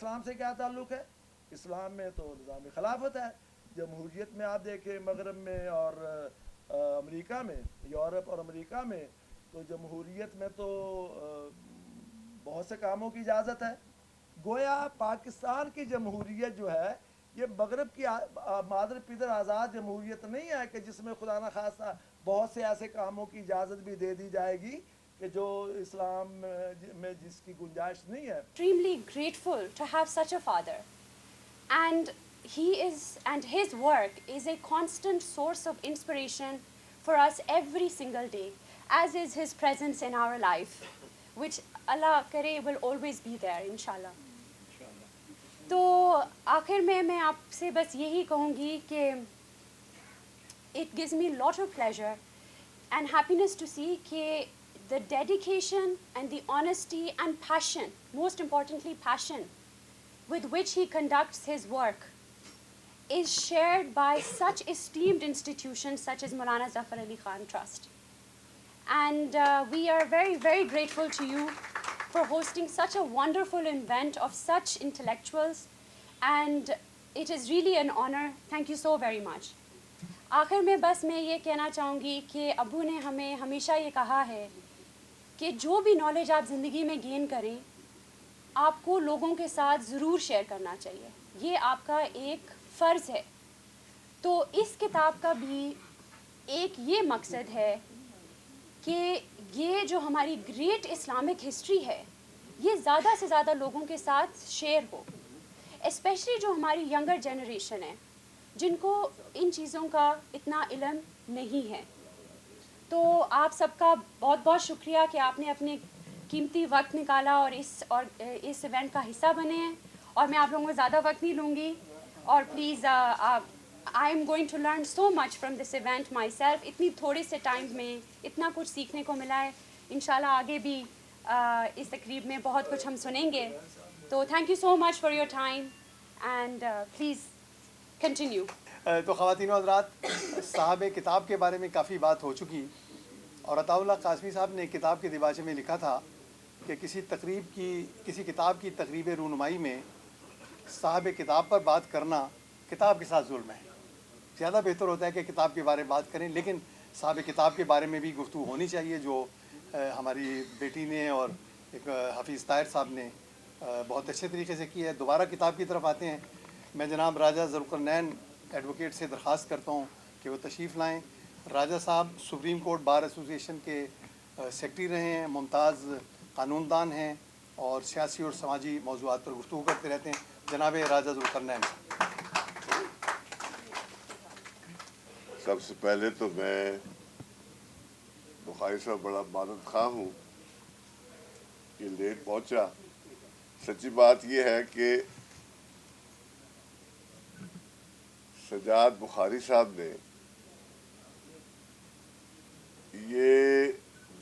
اسلام سے کیا تعلق ہے؟ اسلام میں تو نظام خلافت ہے. جمہوریت میں آپ دیکھیں مغرب میں اور امریکہ میں، یورپ اور امریکہ میں، تو جمہوریت میں تو بہت سے کاموں کی اجازت ہے. گویا پاکستان کی جمہوریت جو ہے یہ مغرب کی مادر پدر آزاد جمہوریت نہیں ہے کہ جس میں خدا نخواستہ بہت سے ایسے کاموں کی اجازت بھی دے دی جائے گی کہ جو اسلام میں جس کی گنجائش نہیں ہے. Extremely grateful to have such a father, and his work is a constant source of inspiration for us every single day, as is his presence in our life, which Allah kare will always be there inshallah. تو آخر میں آپ سے بس یہی کہوں گی کہ it gives me a lot of pleasure and happiness to see کہ the dedication and the honesty and passion, most importantly passion, with which he conducts his work is shared by such esteemed institutions such as Maulana Zafar Ali Khan Trust. And we are very, very grateful to you for hosting such a wonderful event of such intellectuals, and it is really an honor. Thank you so very much. آخر میں بس میں یہ کہنا چاہوں گی کہ ابو نے ہمیں ہمیشہ یہ کہا ہے کہ جو بھی نالج آپ زندگی میں گین کریں آپ کو لوگوں کے ساتھ ضرور شیئر کرنا چاہیے، یہ آپ کا ایک فرض ہے. تو اس کتاب کا بھی ایک یہ مقصد ہے کہ یہ جو ہماری گریٹ اسلامک ہسٹری ہے یہ زیادہ سے زیادہ لوگوں کے ساتھ شیئر ہو، اسپیشلی جو ہماری ینگر جنریشن ہے جن کو ان چیزوں کا اتنا علم نہیں ہے. تو آپ سب کا بہت بہت شکریہ کہ آپ نے اپنے قیمتی وقت نکالا اور اس ایونٹ کا حصہ بنے ہیں، اور میں آپ لوگوں کو زیادہ وقت نہیں لوں گی. اور please I am going to learn so much from this event myself. اتنی تھوڑے سے ٹائم میں اتنا کچھ سیکھنے کو ملا ہے. انشاءاللہ آگے بھی اس تقریب میں بہت کچھ ہم سنیں گے. تو thank you so much for your time and please continue. تو خواتین و حضرات، صاحب کتاب کے بارے میں کافی بات ہو چکی، اور عطاء اللہ قاسمی صاحب نے کتاب کے دیباچے میں لکھا تھا کہ کسی کتاب کی تقریب رونمائی میں صاحب کتاب پر بات کرنا کتاب کے ساتھ ظلم ہے. زیادہ بہتر ہوتا ہے کہ کتاب کے بارے میں بات کریں، لیکن صاحب کتاب کے بارے میں بھی گفتگو ہونی چاہیے، جو ہماری بیٹی نے اور ایک حفیظ طاہر صاحب نے بہت اچھے طریقے سے کی ہے. دوبارہ کتاب کی طرف آتے ہیں. میں جناب راجہ ذوالقرنین ایڈوکیٹ سے درخواست کرتا ہوں کہ وہ تشریف لائیں. راجہ صاحب سپریم کورٹ بار ایسوسی ایشن کے سیکرٹری رہے ہیں، ممتاز قانون دان ہیں، اور سیاسی اور سماجی موضوعات پر گفتگو کرتے رہتے ہیں. جناب راجہ ذوالقرنین. سب سے پہلے تو میں بخاری صاحب بڑا مدد خواہ ہوں کہ لیٹ پہنچا. سچی بات یہ ہے کہ سجاد بخاری صاحب نے یہ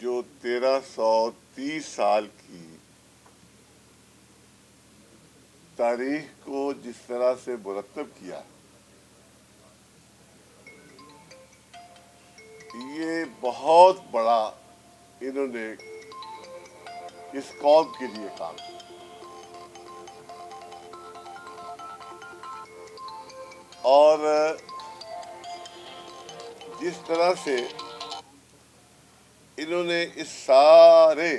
جو 1330 سال کی تاریخ کو جس طرح سے مرتب کیا، یہ بہت بڑا انہوں نے اس قوم کے لیے کام کیا. اور جس طرح سے انہوں نے اس سارے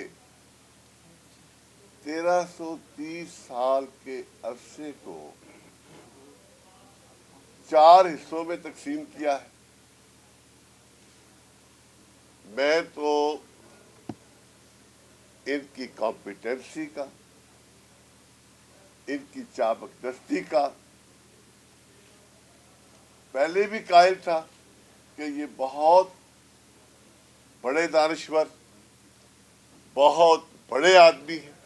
1330 سال کے عرصے کو 4 حصوں میں تقسیم کیا ہے. میں تو ان کی کمپیٹنسی کا، ان کی چابک دستی کا پہلے بھی قائل تھا کہ یہ بہت بڑے دانشور، بہت بڑے آدمی ہیں.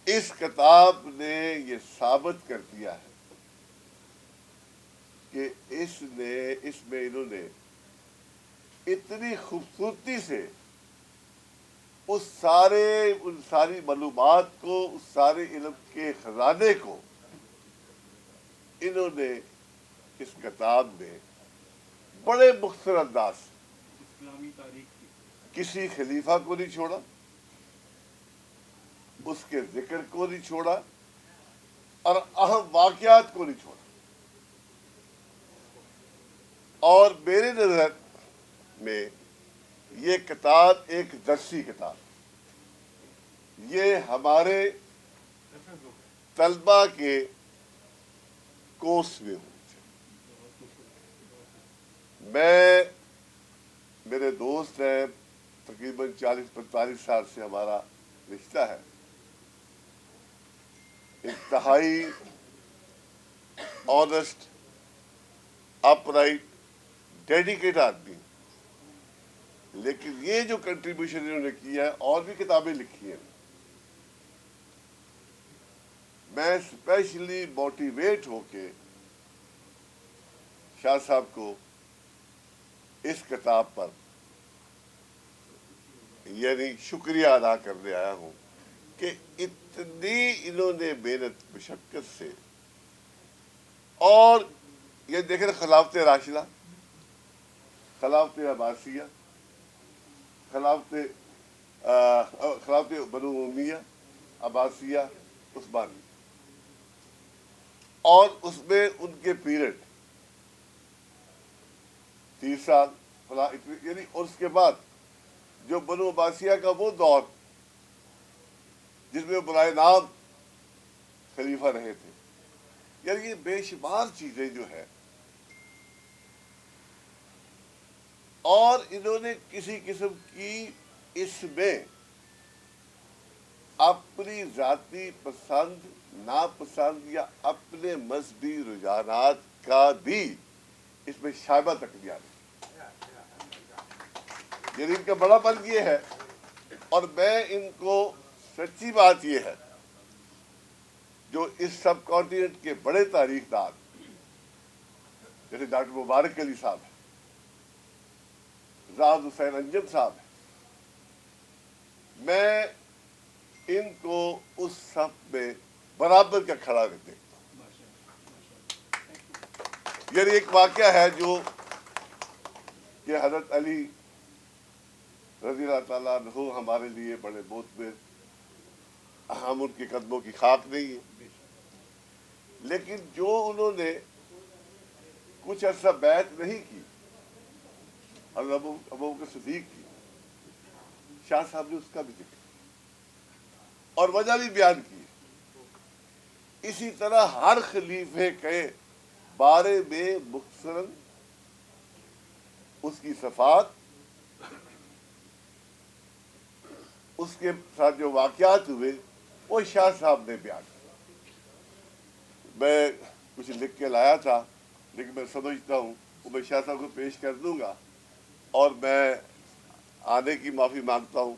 اس کتاب نے یہ ثابت کر دیا ہے کہ اس میں انہوں نے اتنی خوبصورتی سے ان ساری معلومات کو، اس سارے علم کے خزانے کو انہوں نے اس کتاب میں بڑے مختصر انداز سے، کسی خلیفہ کو نہیں چھوڑا، اس کے ذکر کو نہیں چھوڑا اور اہم واقعات کو نہیں چھوڑا. اور میری نظر میں یہ کتاب ایک درسی کتاب، یہ ہمارے طلبہ کے کورس میں ہونی چاہیے. میرے دوست ہیں، تقریباً 40-45 سال سے ہمارا رشتہ ہے. انتہائی آنسٹ، اپ رائٹ، ڈیڈیکیٹ آدمی، لیکن یہ جو کنٹریبیوشن انہوں نے کیا ہے، اور بھی کتابیں لکھی ہیں. میں اسپیشلی موٹیویٹ ہو کے شاہ صاحب کو اس کتاب پر یعنی شکریہ ادا کرنے آیا ہوں کہ اتنی انہوں نے محنت مشقت سے، اور یہ دیکھیں خلافت راشدہ، خلافت عباسیہ، خلافت بنو امیہ، عباسیہ، عثمانی، اور اس میں ان کے پیریڈ 30 سال یعنی، اور اس کے بعد جو بنو عباسیہ کا وہ دور جس میں برائے نام خلیفہ رہے تھے. یعنی یہ بے شمار چیزیں جو ہے، اور انہوں نے کسی قسم کی اس میں اپنی ذاتی پسند ناپسند یا اپنے مذہبی رجحانات کا بھی اس میں شائبہ تک نہیں آنے. یعنی ان کا بڑا پن یہ ہے، اور میں ان کو سچی بات یہ ہے، جو اس سب کانٹیننٹ کے بڑے تاریخ دان جیسے ڈاکٹر مبارک علی صاحب ہیں، زاہد حسین انجم صاحب ہیں، میں ان کو اس صف میں برابر کا کھڑا کر دیکھتا ہوں. یعنی ایک واقعہ ہے جو کہ حضرت علی رضی اللہ تعالیٰ عنہ ہمارے لیے بڑے معتبر، ہم ان کے قدموں کی خاک نہیں ہے، لیکن جو انہوں نے کچھ عرصہ بیعت نہیں کی اور ابو بکر صدیق کی، شاہ صاحب نے اس کا بھی ذکر اور وجہ بھی بیان کی. اسی طرح ہر خلیفے کے بارے میں مختصراً اس کی صفات، اس کے ساتھ جو واقعات ہوئے وہ شاہ صاحب نے بیان کیا. میں کچھ لکھ کے لایا تھا، لیکن میں سمجھتا ہوں وہ میں شاہ صاحب کو پیش کر دوں گا، اور میں آنے کی معافی مانگتا ہوں.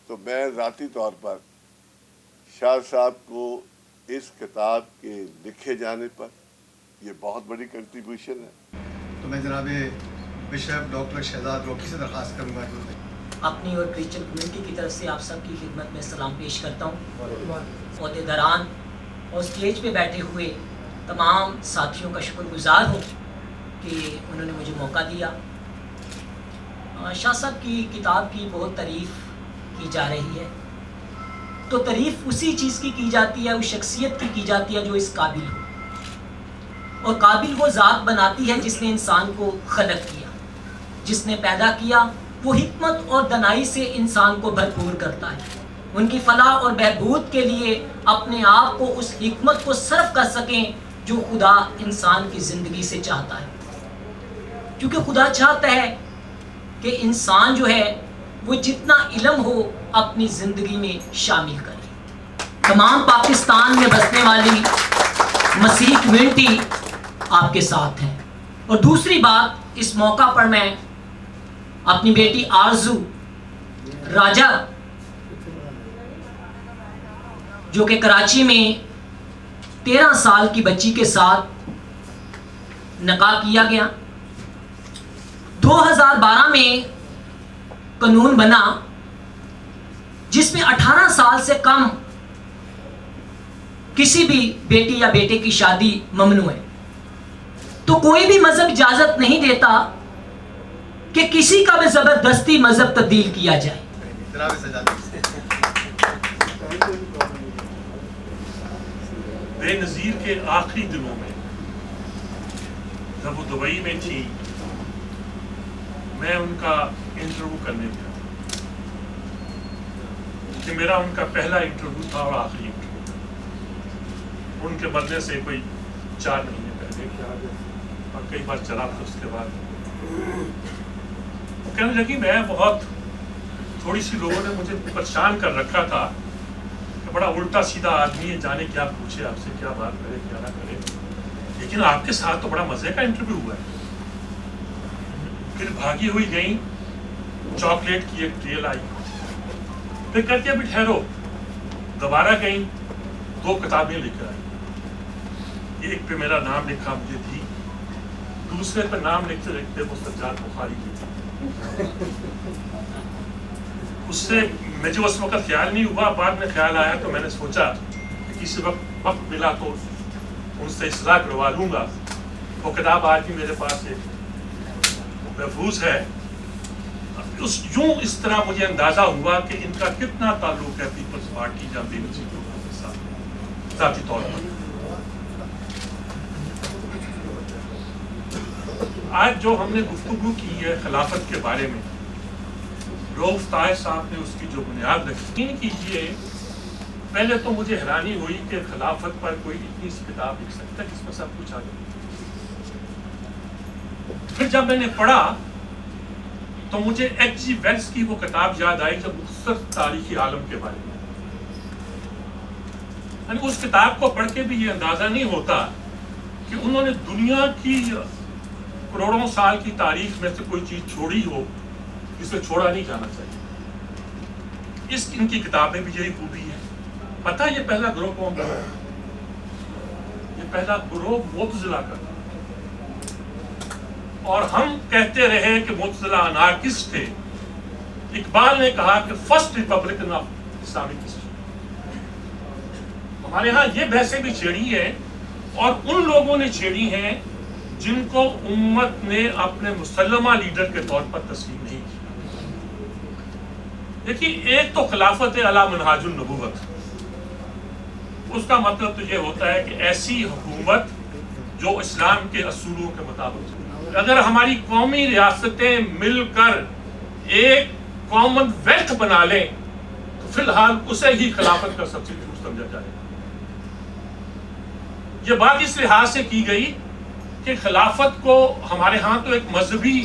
تو میں ذاتی طور پر شاہ صاحب کو اس کتاب کے لکھے جانے پر یہ بہت بڑی کنٹریبیوشن ہے. تو میں جناب بشپ ڈاکٹر شہزاد روکی سے درخواست کروں گا کہ اپنی اور کرسچن کمیونٹی کی طرف سے آپ سب کی خدمت میں سلام پیش کرتا ہوں. عہدیداران اور اسٹیج پہ بیٹھے ہوئے تمام ساتھیوں کا شکر گزار ہوں کہ انہوں نے مجھے موقع دیا. شاہ صاحب کی کتاب کی بہت تعریف کی جا رہی ہے، تو تعریف اسی چیز کی جاتی ہے، اس شخصیت کی جاتی ہے جو اس قابل ہو. اور قابل وہ ذات بناتی ہے جس نے انسان کو خلق کیا، جس نے پیدا کیا. وہ حکمت اور دانائی سے انسان کو بھرپور کرتا ہے، ان کی فلاح اور بہبود کے لیے اپنے آپ کو اس حکمت کو صرف کر سکیں جو خدا انسان کی زندگی سے چاہتا ہے. کیونکہ خدا چاہتا ہے کہ انسان جو ہے وہ جتنا علم ہو اپنی زندگی میں شامل کرے. تمام پاکستان میں بسنے والی مسیحی کمیونٹی آپ کے ساتھ ہے. اور دوسری بات، اس موقع پر میں اپنی بیٹی آرزو راجہ جو کہ کراچی میں 13 سال کی بچی کے ساتھ نکاح کیا گیا. 2012 میں قانون بنا جس میں 18 سال سے کم کسی بھی بیٹی یا بیٹے کی شادی ممنوع ہے. تو کوئی بھی مذہب اجازت نہیں دیتا کہ کسی کا بھی زبردستی مذہب تبدیل کیا جائے. بے نظیر کے آخری دنوں میں جب وہ دبئی میں تھی، میں ان کا انٹرویو کرنے گیا کہ میرا ان کا پہلا انٹرویو تھا اور آخری انٹرویو، ان کے مرنے سے کوئی 4 مہینے پہلے کیا، اور کئی بار چلا تھا اس کے بعد۔ وہ کہنے لگی میں بہت تھوڑی سی لوگوں نے مجھے پریشان کر رکھا تھا کہ بڑا الٹا سیدھا آدمی ہے، جانے کیا پوچھے آپ سے، کیا بات کرے کیا نہ کرے، لیکن آپ کے ساتھ تو بڑا مزے کا انٹرویو ہوا ہے۔ پھر بھاگی ہوئی گئیں، چاکلیٹ کی ایک ٹرے لائی، پھر کہتی ابھی ٹھہرو، دوبارہ گئیں، 2 کتابیں لے کر آئی، ایک پہ میرا نام لکھا مجھے دی، دوسرے پہ نام لکھتے لکھتے وہ سجاد بخاری کی تھی۔ اس سے مجھے اس وقت خیال نہیں ہوا، بعد میں خیال آیا تو میں نے سوچا کہ کسی وقت ملا تو ان سے اصلاح کروا لوں گا۔ وہ کتاب آج بھی میرے پاس محفوظ ہے۔ اس طرح مجھے اندازہ ہوا کہ ان کا کتنا تعلق ہے پیپلز پارٹی یا بے نظیر لوگوں کے ساتھ ذاتی طور پر۔ آج جو ہم نے گفتگو کی ہے خلافت کے بارے میں، رؤف طاہر صاحب نے اس کی جو بنیاد رکھی، کیجیے پہلے تو مجھے حیرانی ہوئی کہ خلافت پر کوئی اتنی سی کتاب لکھ سکتا ہے جس میں سب کچھ آ جائے۔ پھر جب میں نے پڑھا تو مجھے ایچ جی ویلس کی وہ کتاب یاد آئی جو مختصر تاریخی عالم کے بارے میں، یعنی اس کتاب کو پڑھ کے بھی یہ اندازہ نہیں ہوتا کہ انہوں نے دنیا کی کروڑوں سال کی تاریخ میں سے کوئی چیز چھوڑی ہو جسے چھوڑا نہیں جانا چاہیے۔ ان کی کتابیں بھی یہی خوبی ہے۔ پتہ یہ پہلا گروہ کون کا ہے؟ یہ پہلا گروہ معتزلہ کا، اور ہم کہتے رہے کہ معتزلہ انارکسٹ تھے۔ اقبال نے کہا کہ first Republican of Islamic history. ہمارے ہاں یہ بحثیں بھی چھیڑی ہیں، اور ان لوگوں نے چھیڑی ہیں جن کو امت نے اپنے مسلمہ لیڈر کے طور پر تسلیم نہیں کیا۔ دیکھیے، ایک تو خلافت علی منہاج النبوت، اس کا مطلب تو یہ ہوتا ہے کہ ایسی حکومت جو اسلام کے اصولوں کے مطابق، اگر ہماری قومی ریاستیں مل کر ایک کامن ویلتھ بنا لیں تو فی الحال اسے ہی خلافت کا سبسٹیٹیوٹ سمجھا جائے۔ یہ بات اس لحاظ سے کی گئی کہ خلافت کو ہمارے ہاں تو ایک مذہبی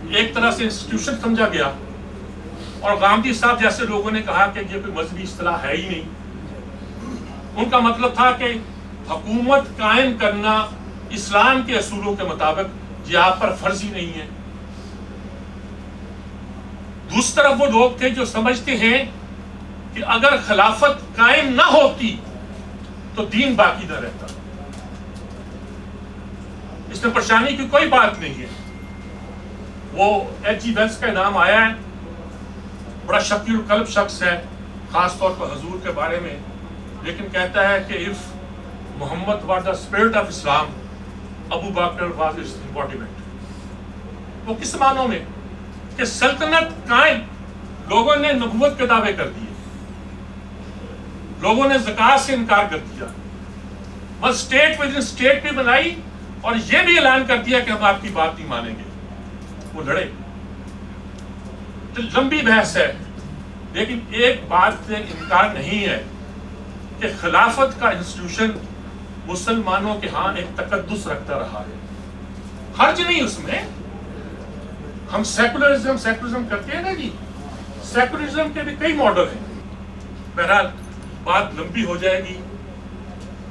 ایک طرح سے انسٹیٹیوشن سمجھا گیا، اور گاندھی صاحب جیسے لوگوں نے کہا کہ یہ کوئی مذہبی اصطلاح ہے ہی نہیں۔ ان کا مطلب تھا کہ حکومت قائم کرنا اسلام کے اصولوں کے مطابق یہ آپ پر فرض ہی نہیں ہے۔ دوسری طرف وہ لوگ تھے جو سمجھتے ہیں کہ اگر خلافت قائم نہ ہوتی تو دین باقی نہ رہتا۔ اس میں پریشانی کی کوئی بات نہیں ہے۔ وہ ایچ جی ویلس کا نام آیا ہے، بڑا شفیع القلب شخص ہے، خاص طور پر حضور کے بارے میں، لیکن کہتا ہے کہ if Muhammad was the spirit of Islam, Abu Bakr was its embodiment۔ وہ کس معنوں میں کہ سلطنت قائم، لوگوں نے نبوت کے دعوے کر دیے، لوگوں نے زکوٰۃ سے انکار کر دیا، بس اسٹیٹ ود ان اسٹیٹ بھی بنائی، اور یہ بھی اعلان کر دیا کہ ہم آپ کی بات نہیں مانیں گے۔ وہ لڑے، تو لمبی بحث ہے، لیکن ایک بات سے انکار نہیں ہے کہ خلافت کا انسٹیٹیوشن مسلمانوں کے ہاں ایک تقدس رکھتا رہا ہے۔ حرج نہیں اس میں۔ ہم سیکولرزم کرتے ہیں نا جی، سیکولرزم کے بھی کئی ماڈل ہیں۔ بہرحال بات لمبی ہو جائے گی۔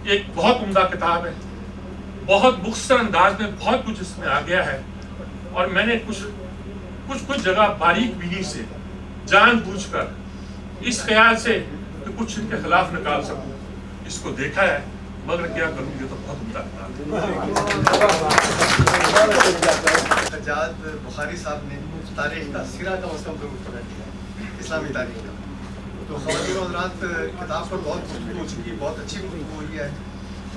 ایک بہت عمدہ کتاب ہے، بہت مختصر انداز میں بہت کچھ اس میں آ گیا ہے، اور میں نے کچھ جگہ باریک بینی سے جان بوجھ کر اس خیال سے کہ کچھ ان کے خلاف نکال سکوں اس کو دیکھا ہے، مگر کیا کروں، یہ تو بہت عمدہ کتاب ہے۔ سجاد بخاری صاحب نے تاریخ کا سرا کا مستقبل مقرر کیا ہے، اسلامی تاریخ کا۔ تو خواتین و حضرات، کتاب پر بہت گفتگو ہو چکی ہے، بہت اچھی گفتگو ہوئی ہے،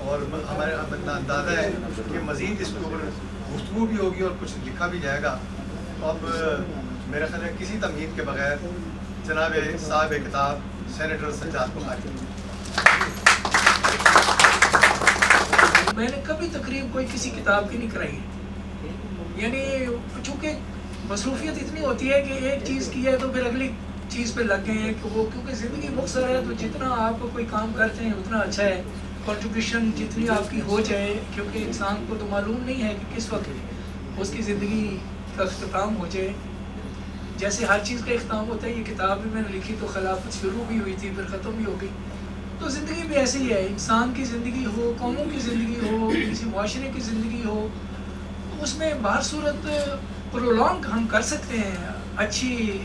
اور ہمارے اتنا اندازہ ہے کہ مزید اس کے اوپر گفتگو بھی ہوگی اور کچھ لکھا بھی جائے گا۔ تو اب میرا خیال ہے کسی تمہید کے بغیر جناب صاحب کتاب سینیٹر سجاد بخاری. میں نے کبھی تقریب کوئی کسی کتاب کی نہیں کرائی ہے. یعنی چونکہ مصروفیت اتنی ہوتی ہے کہ ایک چیز کی ہے تو پھر اگلی چیز پہ لگ گئے ہیں کہ وہ کیونکہ زندگی مختصر ہے تو جتنا آپ کوئی کام کرتے ہیں اتنا اچھا ہے. کنٹریبیوشن جتنی آپ کی ہو جائے, کیونکہ انسان کو تو معلوم نہیں ہے کہ کس وقت اس کی زندگی کا اختتام ہو جائے. جیسے ہر چیز کا اختتام ہوتا ہے, یہ کتاب بھی میں نے لکھی تو خلافت شروع بھی ہوئی تھی پھر ختم بھی ہو گئی. تو زندگی بھی ایسے ہی ہے, انسان کی زندگی ہو, قوموں کی زندگی ہو, کسی معاشرے کی زندگی ہو, اس میں بہر صورت پرولونگ ہم کر سکتے ہیں. اچھی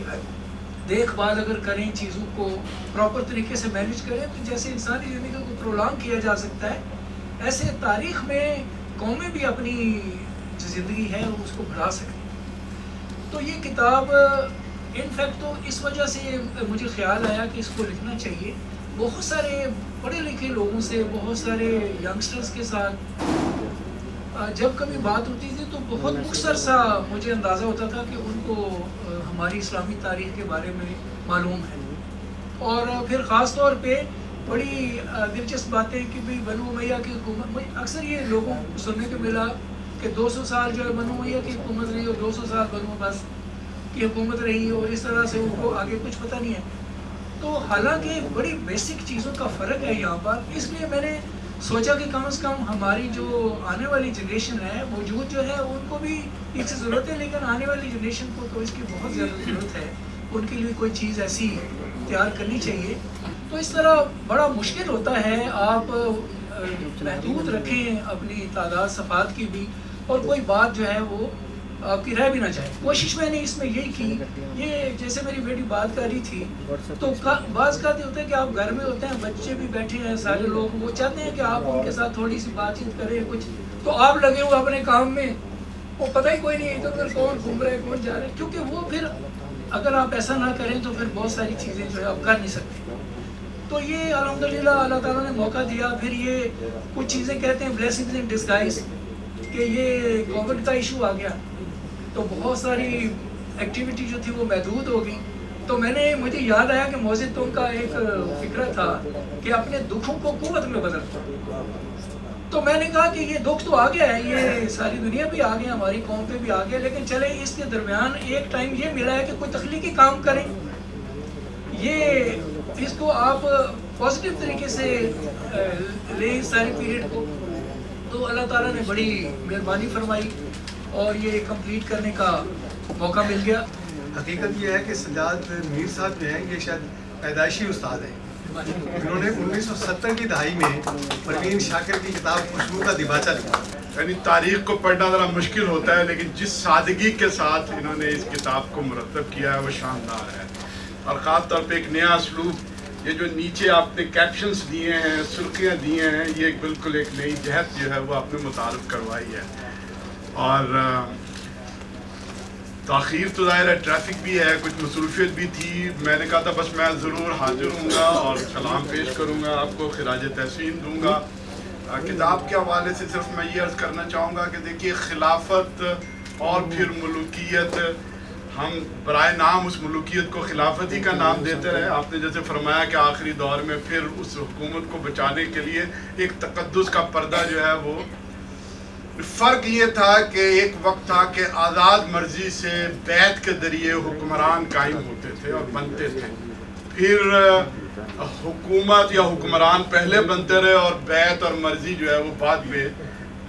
دیکھ بھال اگر کریں, چیزوں کو پراپر طریقے سے مینیج کریں تو جیسے انسانی زندگی کو پرولونگ کیا جا سکتا ہے, ایسے تاریخ میں قومیں بھی اپنی جو زندگی ہے اس کو بڑھا سکیں. تو یہ کتاب انفیکٹ تو اس وجہ سے مجھے خیال آیا کہ اس کو لکھنا چاہیے. بہت سارے پڑھے لکھے لوگوں سے, بہت سارے ینگسٹرز کے ساتھ جب کبھی بات ہوتی تھی تو بہت مختصر سا مجھے اندازہ ہوتا تھا کہ ان کو ہماری اسلامی تاریخ کے بارے میں معلوم ہے. اور پھر خاص طور پہ بڑی دلچسپ باتیں کہ بھئی بنو امیہ کی حکومت, اکثر یہ لوگوں کو سننے کو ملا کہ 200 سال جو ہے بنو امیہ کی حکومت رہی اور 200 سال بنو عباس کی حکومت رہی, اور اس طرح سے ان کو آگے کچھ پتہ نہیں ہے. تو حالانکہ بڑی بیسک چیزوں کا فرق ہے یہاں پر. اس لیے میں نے سوچا کہ کم از کم ہماری جو آنے والی جنریشن ہے, موجود جو ہے ان کو بھی اس کی ضرورت ہے, لیکن آنے والی جنریشن کو تو اس کی بہت زیادہ ضرورت ہے. ان کے لیے کوئی چیز ایسی تیار کرنی چاہیے. تو اس طرح بڑا مشکل ہوتا ہے, آپ محدود رکھیں اپنی تعداد صفحات کی بھی, اور کوئی بات جو ہے وہ آپ کی رہ بھی نہ جائے. کوشش میں نے اس میں یہی کی. یہ جیسے میری بیٹی بات کر رہی تھی تو بعض کا ہوتا ہے کہ آپ گھر میں ہوتے ہیں, بچے بھی بیٹھے ہیں, سارے لوگ وہ چاہتے ہیں کہ آپ ان کے ساتھ تھوڑی سی بات چیت کریں کچھ, تو آپ لگے ہوئے اپنے کام میں, وہ پتہ ہی کوئی نہیں ادھر ادھر کون گھوم رہے کون جا رہے ہیں. کیونکہ وہ پھر اگر آپ ایسا نہ کریں تو پھر بہت ساری چیزیں جو ہے آپ کر نہیں سکتے. تو یہ الحمدللہ اللہ تعالیٰ نے موقع دیا. پھر یہ کچھ چیزیں کہتے ہیں بلیسنگز ان ڈسگائز, کہ یہ کووڈ کا ایشو آ گیا تو بہت ساری ایکٹیویٹی جو تھی وہ محدود ہو گئی. تو مجھے یاد آیا کہ موزد تم کا ایک فکرہ تھا کہ اپنے دکھوں کو قوت میں بدلو. تو میں نے کہا کہ یہ دکھ تو آ گیا ہے, یہ ساری دنیا بھی آ گیا, ہماری قوم پہ بھی آ گیا, لیکن چلے اس کے درمیان ایک ٹائم یہ ملا ہے کہ کوئی تخلیقی کام کریں. یہ اس کو آپ پازیٹیو طریقے سے لیں اس ساری پیریڈ کو. تو اللہ تعالیٰ نے بڑی مہربانی فرمائی اور یہ کمپلیٹ کرنے کا موقع مل گیا. حقیقت یہ ہے کہ سجاد میر صاحب جو ہیں یہ شاید پیدائشی استاد ہیں. انہوں نے 1970 کی دہائی میں پروین شاکر کی کتاب خوشبو کا دیباچہ لکھا. یعنی تاریخ کو پڑھنا ذرا مشکل ہوتا ہے, لیکن جس سادگی کے ساتھ انہوں نے اس کتاب کو مرتب کیا ہے وہ شاندار ہے. اور خاص طور پہ ایک نیا اسلوب, یہ جو نیچے آپ نے کیپشنز دیے ہیں, سرخیاں دیے ہیں, یہ بالکل ایک نئی جہت جو ہے وہ آپ نے متعارف کروائی ہے. اور تاخیر تو ظاہر ہے, ٹریفک بھی ہے, کچھ مصروفیت بھی تھی. میں نے کہا تھا بس میں ضرور حاضر ہوں گا اور سلام پیش کروں گا, آپ کو خراج تحسین دوں گا. کتاب کے حوالے سے صرف میں یہ عرض کرنا چاہوں گا کہ دیکھیے خلافت اور پھر ملوکیت, ہم برائے نام اس ملوکیت کو خلافت ہی کا نام دیتے رہے. آپ نے جیسے فرمایا کہ آخری دور میں پھر اس حکومت کو بچانے کے لیے ایک تقدس کا پردہ جو ہے وہ, فرق یہ تھا کہ ایک وقت تھا کہ آزاد مرضی سے بیعت کے ذریعے حکمران قائم ہوتے تھے اور بنتے تھے, پھر حکومت یا حکمران پہلے بنتے رہے اور بیعت اور مرضی جو ہے وہ بعد میں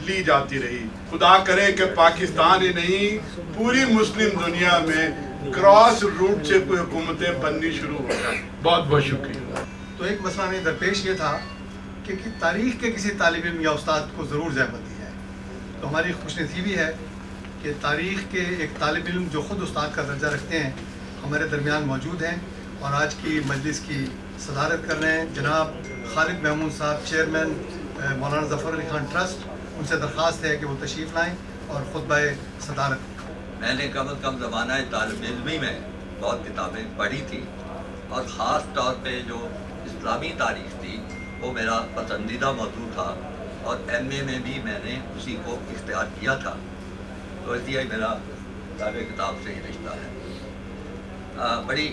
لی جاتی رہی. خدا کرے کہ پاکستان ہی نہیں پوری مسلم دنیا میں کراس روٹ سے کوئی حکومتیں بننی شروع ہو جائیں. بہت بہت شکریہ. تو ایک مسئلہ میں درپیش یہ تھا کہ تاریخ کے کسی طالب علم یا استاد کو ضرور زحمت دی ہے. تو ہماری خوش نصیبی ہے کہ تاریخ کے ایک طالب علم جو خود استاد کا درجہ رکھتے ہیں ہمارے درمیان موجود ہیں اور آج کی مجلس کی صدارت کر رہے ہیں. جناب خالد محمود صاحب, چیئرمین مولانا ظفر علی خان ٹرسٹ, ان سے درخواست ہے کہ وہ تشریف لائیں اور خطبہ صدارت. میں نے کم از کم زمانہ طالب علمی میں بہت کتابیں پڑھی تھی, اور خاص طور پہ جو اسلامی تاریخ تھی وہ میرا پسندیدہ موضوع تھا, اور ایم اے میں بھی میں نے اسی کو اختیار کیا تھا. تو اس لیے میرا صاحب کتاب سے ہی رشتہ ہے. بڑی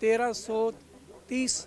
1330